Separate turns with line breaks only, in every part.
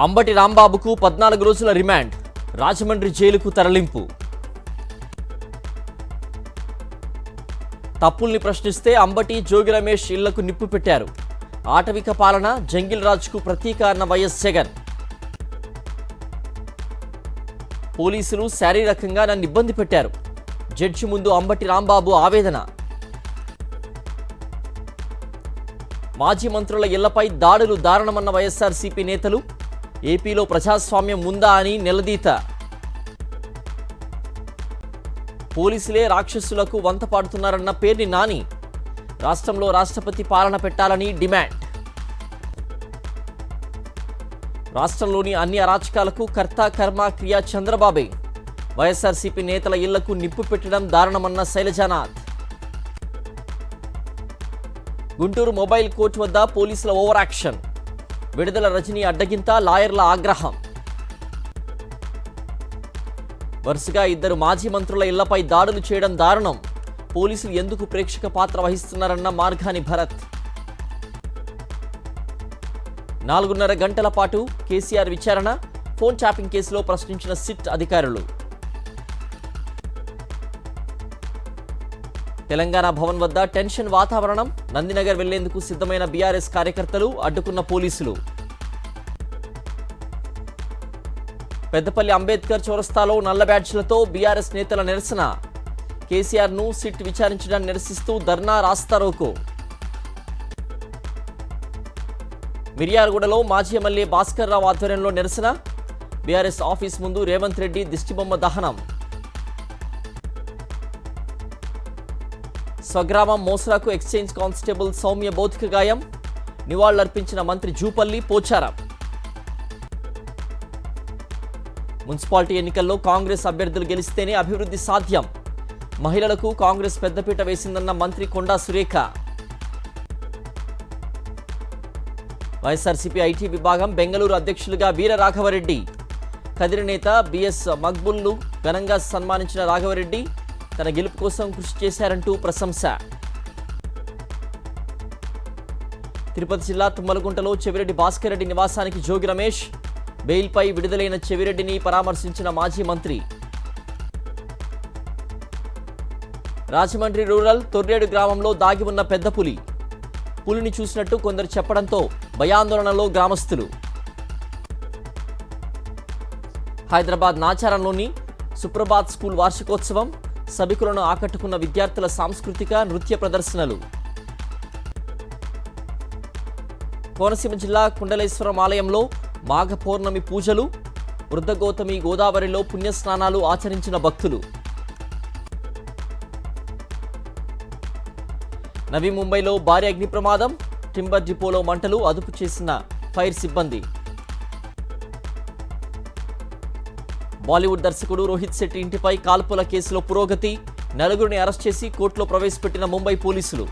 అంబటి రాంబాబుకు 14 రోజుల రిమాండ్, రాజమండ్రి జైలుకు తరలింపు. తప్పుల్ని ప్రశ్నిస్తే అంబటి, జోగి రమేష్ ఇళ్లకు నిప్పు పెట్టారు. ఆటవిక పాలన, జంగిల్ రాజ్కు ప్రతీక అన్న వైఎస్ జగన్. పోలీసులు శారీరకంగా నన్ను ఇబ్బంది పెట్టారు. జడ్జి ముందు అంబటి రాంబాబు ఆవేదన. మాజీ మంత్రుల ఇళ్లపై దాడులు దారుణమన్న వైఎస్ఆర్సీపీ నేతలు. ఏపీలో ప్రజాస్వామ్యం ఉందా అని నిలదీత. పోలీసులే రాక్షసులకు వంత పాడుతున్నారన్న పేర్ని నాని. రాష్ట్రంలో రాష్ట్రపతి పాలన పెట్టాలని డిమాండ్. రాష్ట్రంలోని అన్ని అరాచకాలకు కర్త కర్మ క్రియ చంద్రబాబే. వైఎస్ఆర్సీపీ నేతల ఇళ్లకు నిప్పు పెట్టడం దారుణమన్న శైలజానాథ్. గుంటూరు మొబైల్ కోర్టు వద్ద పోలీసుల ఓవర్ యాక్షన్. విడుదల రజనీ అడ్డగింత, లాయర్ల ఆగ్రహం. వరుసగా 2 మాజీ మంత్రుల ఇళ్లపై దాడులు చేయడం దారుణం. పోలీసులు ఎందుకు ప్రేక్షక పాత్ర వహిస్తున్నారన్న మార్గాని భరత్. 4.5 గంటల పాటు కేసీఆర్ విచారణ. ఫోన్ ట్యాపింగ్ కేసులో ప్రశ్నించిన సిట్ అధికారులు. తెలంగాణ భవన్ వద్ద టెన్షన్ వాతావరణం. నందినగర్ వెళ్లేందుకు సిద్ధమైన బీఆర్ఎస్ కార్యకర్తలు, అడ్డుకున్న పోలీసులు. పెద్దపల్లి అంబేద్కర్ చౌరస్తాలో నల్ల బ్యాడ్జ్లతో బీఆర్ఎస్ నేతల నిరసన. కేసీఆర్ను సిట్ విచారించడాన్ని నిరసిస్తూ ధర్నా, రాస్తారోకో. మిర్యాలగూడలో మాజీ ఎమ్మెల్యే భాస్కర్ రావు ఆధ్వర్యంలో నిరసన. బీఆర్ఎస్ ఆఫీస్ ముందు రేవంత్ రెడ్డి దిష్టిబొమ్మ దహనం. స్వగ్రామం మోసరాకు ఎక్స్చేంజ్ కానిస్టేబుల్ సౌమ్య భౌతిక గాయం. నివాళులర్పించిన మంత్రి జూపల్లి, పోచారం. మున్సిపాలిటీ ఎన్నికల్లో కాంగ్రెస్ అభ్యర్థులు గెలిస్తేనే అభివృద్ధి సాధ్యం. మహిళలకు కాంగ్రెస్ పెద్దపీట వేసిందన్న మంత్రి కొండా సురేఖ. వైఎస్ఆర్సీపీ ఐటీ విభాగం బెంగళూరు అధ్యక్షులుగా వీర రాఘవరెడ్డి. కదిరి నేత బిఎస్ మక్బుల్ను ఘనంగా సన్మానించిన రాఘవరెడ్డి తన గెలుపు కోసం కృషి చేశారంటూ ప్రశంస. తిరుపతి జిల్లా తుమ్మలగుంటలో చెవిరెడ్డి భాస్కర్ రెడ్డి నివాసానికి జోగి రమేష్. బెయిల్పై విడుదలైన చెవిరెడ్డిని పరామర్శించిన మాజీ మంత్రి. రాజమండ్రి రూరల్ తొర్రేడు గ్రామంలో దాగి ఉన్న పెద్ద పులి. పులిని చూసినట్టు కొందరు చెప్పడంతో భయాందోళనలో గ్రామస్తులు. హైదరాబాద్ నాచారంలోని సుప్రభాత్ స్కూల్ వార్షికోత్సవం. సభికులను ఆకట్టుకున్న విద్యార్థుల సాంస్కృతిక, నృత్య ప్రదర్శనలు. కోనసీమ జిల్లా కుండలేశ్వరం ఆలయంలో మాఘ పౌర్ణమి పూజలు. వృద్ధగౌతమి గోదావరిలో పుణ్యస్నానాలు ఆచరించిన భక్తులు. నవీ ముంబైలో భారీ అగ్ని ప్రమాదం. టింబర్ డిపోలో మంటలు, అదుపు చేసిన ఫైర్ సిబ్బంది. బాలీవుడ్ దర్శకుడు రోహిత్ శెట్టి ఇంటిపై కాల్పుల కేసులో పురోగతి. 4గురిని అరెస్ట్ చేసి కోర్టులో ప్రవేశపెట్టిన ముంబై పోలీసులు.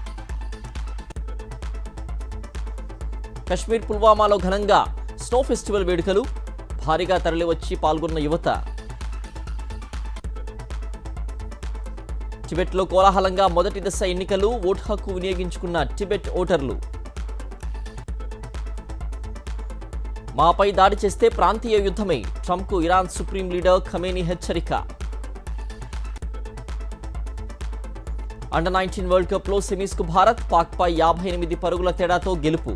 కశ్మీర్ పుల్వామాలో ఘనంగా స్నో ఫెస్టివల్ వేడుకలు. భారీగా తరలివచ్చి పాల్గొన్న యువత. టిబెట్లో కోలాహలంగా మొదటి దశ ఎన్నికలు. ఓటు హక్కు వినియోగించుకున్న టిబెట్ ఓటర్లు. మాపై దాడి చేస్తే ప్రాంతీయ యుద్ధమే. ట్రంప్కు ఇరాన్ సుప్రీం లీడర్ ఖమేనీ హెచ్చరిక. అండర్ 19 వరల్డ్ కప్లో సెమీస్కు భారత్. పాక్పై 58 పరుగుల తేడాతో గెలుపు.